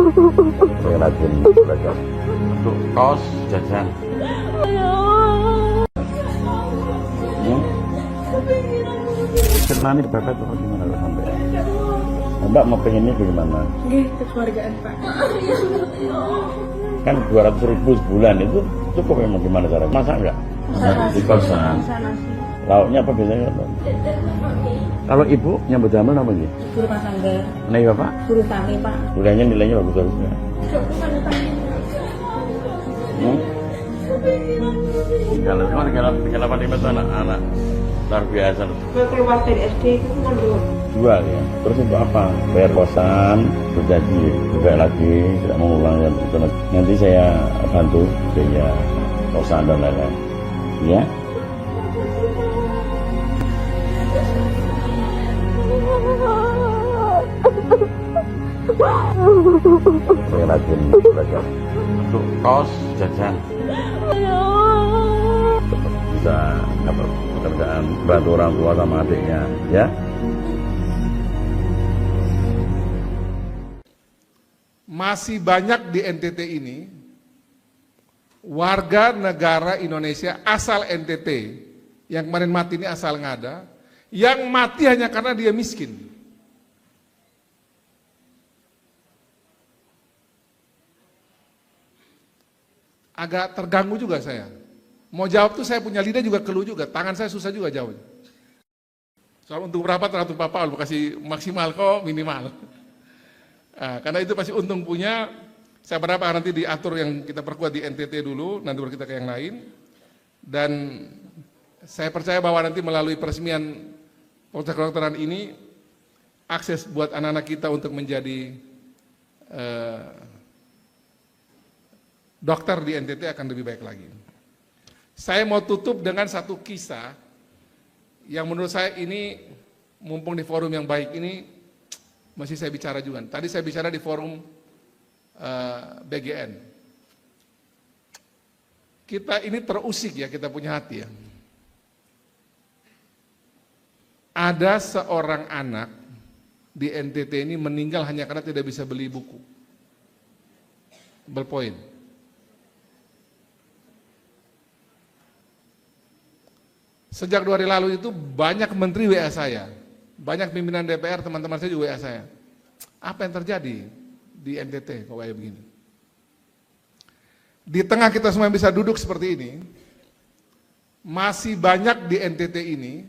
Saya rajin belajar untuk kaos jajan. Senang nih Bapak tuh gimana lo sampai? Mbak mau pengennya bagaimana? Kekeluargaan Pak. Kan 200.000 sebulan itu cukup memang gimana cara? Masa enggak? Di kosan. Lauknya apa biasanya? Kalau ibu nyambut jamal apa gitu? Ibu rumah tangga. Nih Bapak? Guru tani Pak. Nilainya bagus harusnya. Kalau apa itu anak-anak luar biasa. Keluar dari SD itu kan Jual ya. Terus untuk apa? Bayar kosan, berjanji juga lagi tidak mengulang yang itu. Nanti saya bantu biaya kosan dan lain-lain. Ya. Saya rajin belajar untuk kaos jajan. Bisa dapat pekerjaan, bantu orang tua sama adiknya, ya. Masih banyak di NTT ini warga negara Indonesia asal NTT yang kemarin mati ini asal ngada, yang mati hanya karena dia miskin. Agak terganggu juga saya. Mau jawab tuh saya punya lidah juga keluh juga, tangan saya susah juga jawab. Soal untuk berapa tergantung Bapak, lu kasih maksimal kok minimal. Nah, karena itu pasti untung punya, saya berharap nanti diatur yang kita perkuat di NTT dulu, nanti baru kita ke yang lain. Dan saya percaya bahwa nanti melalui peresmian Fakultas Kedokteran ini, akses buat anak-anak kita untuk menjadi dokter di NTT akan lebih baik lagi. Saya mau tutup dengan satu kisah yang menurut saya ini, mumpung di forum yang baik ini, masih saya bicara juga. Tadi saya bicara di forum BGN. Kita ini terusik ya, kita punya hati ya. Ada seorang anak di NTT ini meninggal hanya karena tidak bisa beli buku. Ballpoint. Sejak 2 hari lalu itu banyak menteri WA saya, banyak pimpinan DPR, teman-teman saya juga WA saya. Apa yang terjadi di NTT kok kayak begini? Di tengah kita semua yang bisa duduk seperti ini, masih banyak di NTT ini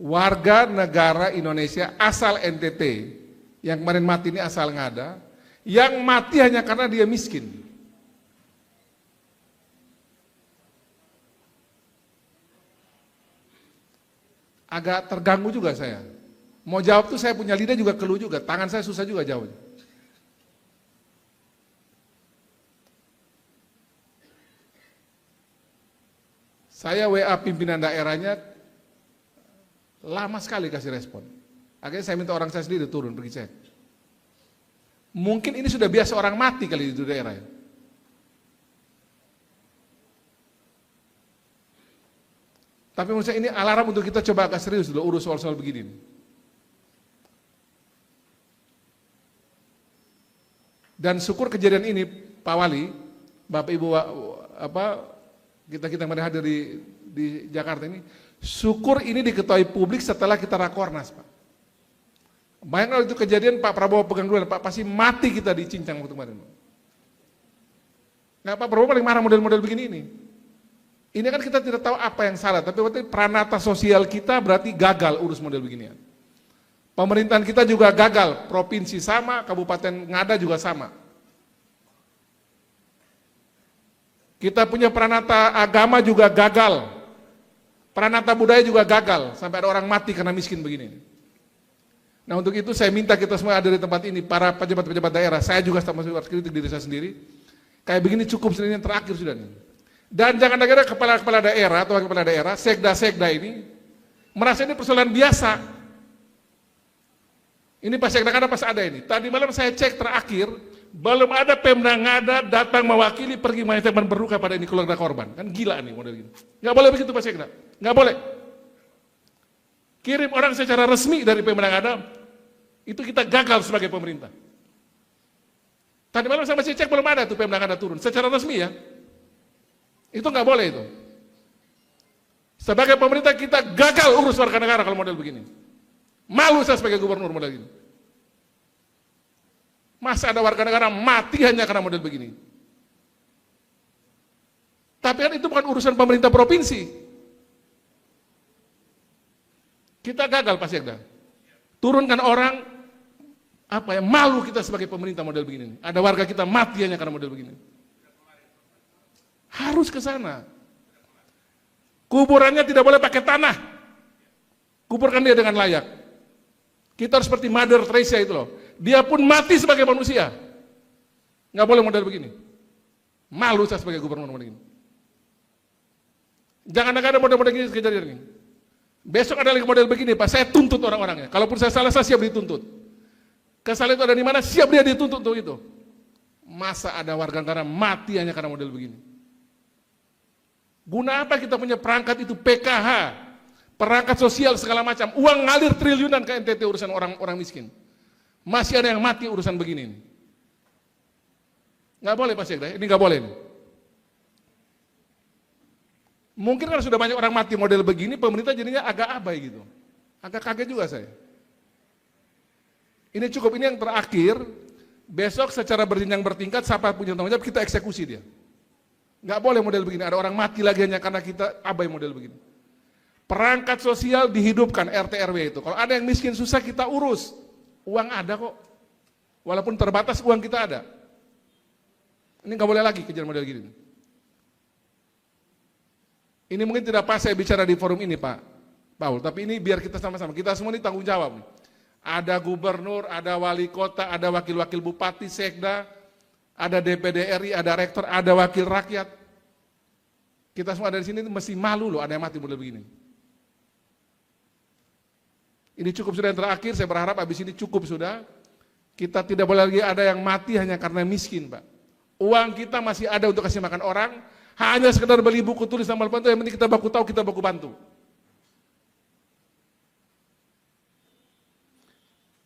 warga negara Indonesia asal NTT yang kemarin mati ini asal ngada, yang mati hanya karena dia miskin. Agak terganggu juga saya. Mau jawab tuh saya punya lidah juga keluh juga, tangan saya susah juga jawab. Saya WA pimpinan daerahnya, lama sekali kasih respon. Akhirnya saya minta orang saya sendiri turun pergi cek. Mungkin ini sudah biasa orang mati kali di daerah ya. Tapi menurut saya ini alarm untuk kita coba agak serius dulu urus soal-soal begini. Dan syukur kejadian ini, Pak Wali, Bapak Ibu, kita yang hadir di Jakarta ini, syukur ini diketahui publik setelah kita rakornas, Pak. Bayangkan kalau itu kejadian Pak Prabowo pegang duluan, Pak pasti mati kita di cincang waktu kemarin. Nggak, Pak Prabowo paling marah model-model begini ini. Ini kan kita tidak tahu apa yang salah, tapi waktu peranata sosial kita berarti gagal urus model beginian. Pemerintahan kita juga gagal, provinsi sama, kabupaten Ngada juga sama. Kita punya peranata agama juga gagal, peranata budaya juga gagal, sampai ada orang mati karena miskin begini. Nah untuk itu saya minta kita semua ada di tempat ini, para pejabat-pejabat daerah, saya juga sama kritik diri saya sendiri, kayak begini cukup sendiri yang terakhir sudah nih. Dan jangan kira kepala-kepala daerah atau kepala daerah, sekda-sekda ini merasa ini persoalan biasa. Ini pas sekda ada pas ada ini. Tadi malam saya cek terakhir, belum ada Pemda Ngada datang mewakili pergi menyampaikan berduka pada ini keluarga korban. Kan gila nih model gini. Nggak boleh begitu Pak Sekda, nggak boleh. Kirim orang secara resmi dari Pemda Ngada, itu kita gagal sebagai pemerintah. Tadi malam saya masih cek belum ada tuh Pemda ada turun secara resmi ya. Itu nggak boleh itu. Sebagai pemerintah kita gagal urus warga negara kalau model begini. Malu saya sebagai gubernur model gini. Masa ada warga negara mati hanya karena model begini. Tapi kan itu bukan urusan pemerintah provinsi. Kita gagal Pak Sekda. Turunkan orang, malu kita sebagai pemerintah model begini. Ada warga kita mati hanya karena model begini. Harus ke sana. Kuburannya tidak boleh pakai tanah. Kuburkan dia dengan layak. Kita harus seperti Mother Teresa itu loh. Dia pun mati sebagai manusia. Nggak boleh model begini. Malu saya sebagai gubernur model begini. Jangan ada model-model gini kejadian ini. Besok ada lagi model begini Pak, saya tuntut orang-orangnya. Kalaupun saya salah, saya siap dituntut. Kesalahan itu ada di mana, siap dia dituntut untuk itu. Masa ada warga negara mati hanya karena model begini. Guna apa kita punya perangkat itu PKH, perangkat sosial segala macam, uang ngalir triliunan ke NTT urusan orang miskin. Masih ada yang mati urusan begini. Nggak boleh Pak Sekda, ini nggak boleh. Mungkin karena sudah banyak orang mati model begini, pemerintah jadinya agak abai gitu. Agak kaget juga saya. Ini cukup, ini yang terakhir, besok secara berjenjang bertingkat, siapa punya tanggung jawab, kita eksekusi dia. Nggak boleh model begini, ada orang mati lagi hanya karena kita abai model begini. Perangkat sosial dihidupkan, RT RW itu. Kalau ada yang miskin susah kita urus. Uang ada kok. Walaupun terbatas uang kita ada. Ini nggak boleh lagi kejadian model gini. Ini mungkin tidak pas saya bicara di forum ini Pak Paul, tapi ini biar kita sama-sama, kita semua ini tanggung jawab. Ada gubernur, ada wali kota, ada wakil-wakil bupati, sekda, ada DPD RI, ada rektor, ada wakil rakyat. Kita semua ada di sini mesti malu loh, ada yang mati model begini. Ini cukup sudah yang terakhir, saya berharap habis ini cukup sudah. Kita tidak boleh lagi ada yang mati hanya karena miskin Pak. Uang kita masih ada untuk kasih makan orang, hanya sekedar beli buku tulis sama bantu, yang penting kita baku tahu, kita baku bantu.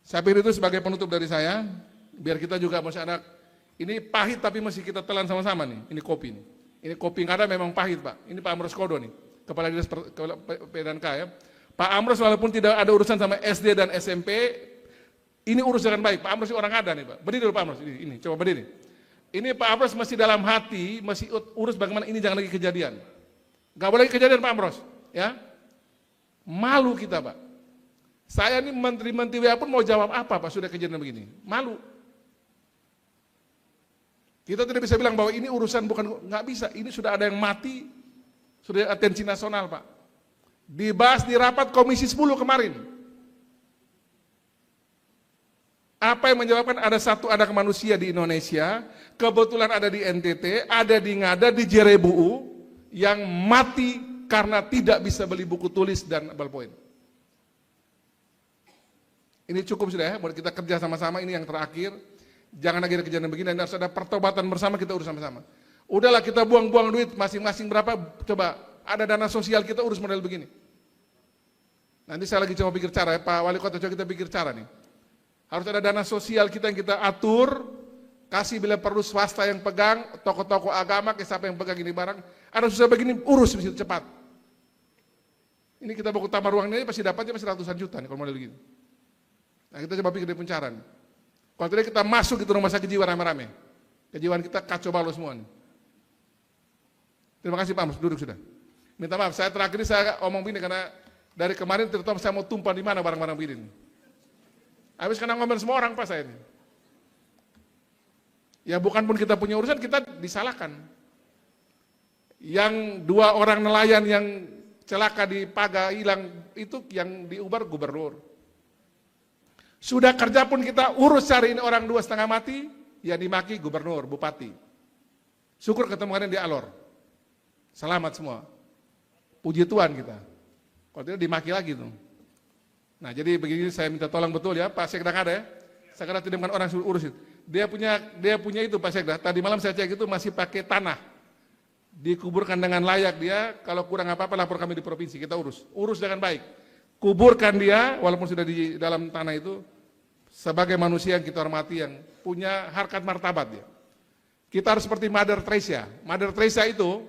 Saya pikir itu sebagai penutup dari saya, biar kita juga masih ada, ini pahit tapi masih kita telan sama-sama nih, ini kopi nih. Ini kopi nggak ada memang pahit Pak, ini Pak Amros Kodo nih, Kepala Dinas P&K ya. Pak Amros walaupun tidak ada urusan sama SD dan SMP, ini urus dengan baik, Pak Amros ini orang ada nih Pak, berdiri dulu Pak Amros, ini coba berdiri. Ini Pak Amros masih dalam hati, masih urus bagaimana ini jangan lagi kejadian. Gak boleh lagi kejadian Pak Amros, ya. Malu kita Pak. Saya ini menteri-menteri WA pun mau jawab apa Pak sudah kejadian begini. Malu. Kita tidak bisa bilang bahwa ini urusan bukan, nggak bisa. Ini sudah ada yang mati, sudah atensi nasional Pak. Dibahas di rapat Komisi 10 kemarin. Apa yang menyebabkan ada satu anak manusia di Indonesia, kebetulan ada di NTT, ada di Ngada, di Jerebu, yang mati karena tidak bisa beli buku tulis dan ballpoint. Ini cukup sudah ya, buat kita kerja sama-sama, ini yang terakhir. Jangan lagi ada kejadian begini, dan harus ada pertobatan bersama, kita urus sama-sama. Udahlah kita buang-buang duit, masing-masing berapa, coba ada dana sosial kita urus model begini. Nanti saya lagi coba pikir cara ya, Pak Wali Kota, coba kita pikir cara nih. Harus ada dana sosial kita yang kita atur, kasih bila perlu swasta yang pegang, tokoh-tokoh agama, siapa yang pegang ini barang, ada susah begini, urus mesti cepat. Ini kita baku tambah ruangnya, pasti dapatnya pasti ratusan juta nih kalau model begini. Nah kita coba pikir dari pencaran. Kalau tidak kita masuk itu rumah sakit jiwa rame-rame. Kejiwaan kita kacau balau semua nih. Terima kasih Pak Amos, duduk sudah. Minta maaf, saya terakhir ini saya omong begini karena dari kemarin terutama saya mau tumpah di mana barang-barang begini. Habis karena ngomel semua orang Pak saya ini. Ya bukan pun kita punya urusan, kita disalahkan. Yang 2 orang nelayan yang celaka di Paga hilang, itu yang diubar gubernur. Sudah kerja pun kita urus cari ini orang 2,5 mati, ya dimaki gubernur, bupati. Syukur ketemu kalian di Alor. Selamat semua. Puji Tuhan kita. Kalau tidak dimaki lagi tuh. Nah jadi begini saya minta tolong betul ya Pak Sekda ada ya. Sekarang tidak bukan orang suruh urus itu. Dia punya itu Pak Sekda. Tadi malam saya cek itu masih pakai tanah. Dikuburkan dengan layak dia. Kalau kurang apa-apa lapor kami di provinsi, kita urus. Urus dengan baik. Kuburkan dia walaupun sudah di dalam tanah itu. sebagai manusia yang kita hormati, yang punya harkat martabat ya. Kita harus seperti Mother Teresa. Mother Teresa itu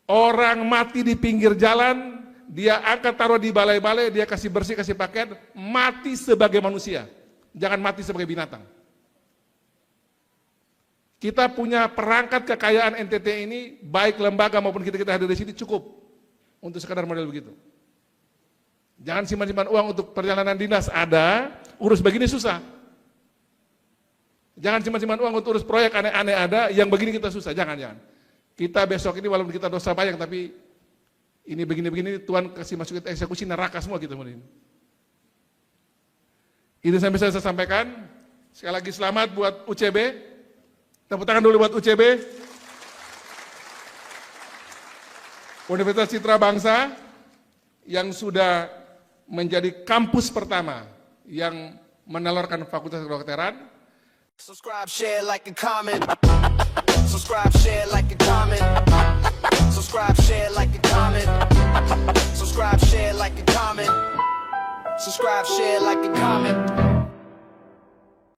orang mati di pinggir jalan, dia angkat taruh di balai-balai, dia kasih bersih, kasih pakaian, mati sebagai manusia. Jangan mati sebagai binatang. Kita punya perangkat kekayaan NTT ini, baik lembaga maupun kita hadir di sini cukup untuk sekadar model begitu. Jangan simpan-simpan uang untuk perjalanan dinas, ada, urus begini susah. Jangan simpan-simpan uang untuk urus proyek aneh-aneh, ada, yang begini kita susah, jangan. Kita besok ini walaupun kita dosa banyak, tapi ini begini-begini, Tuhan kasih masuk ke eksekusi neraka semua kita ini. Ini sampai saya sampaikan. Sekali lagi selamat buat UCB. Tepuk tangan dulu buat UCB. Universitas Citra Bangsa yang sudah menjadi kampus pertama yang menelurkan Fakultas Kedokteran. Subscribe, share, like, and comment. Subscribe, share, like, and comment. Subscribe, share, like, and comment. Subscribe, share, like, and comment. Subscribe, share, like, and comment.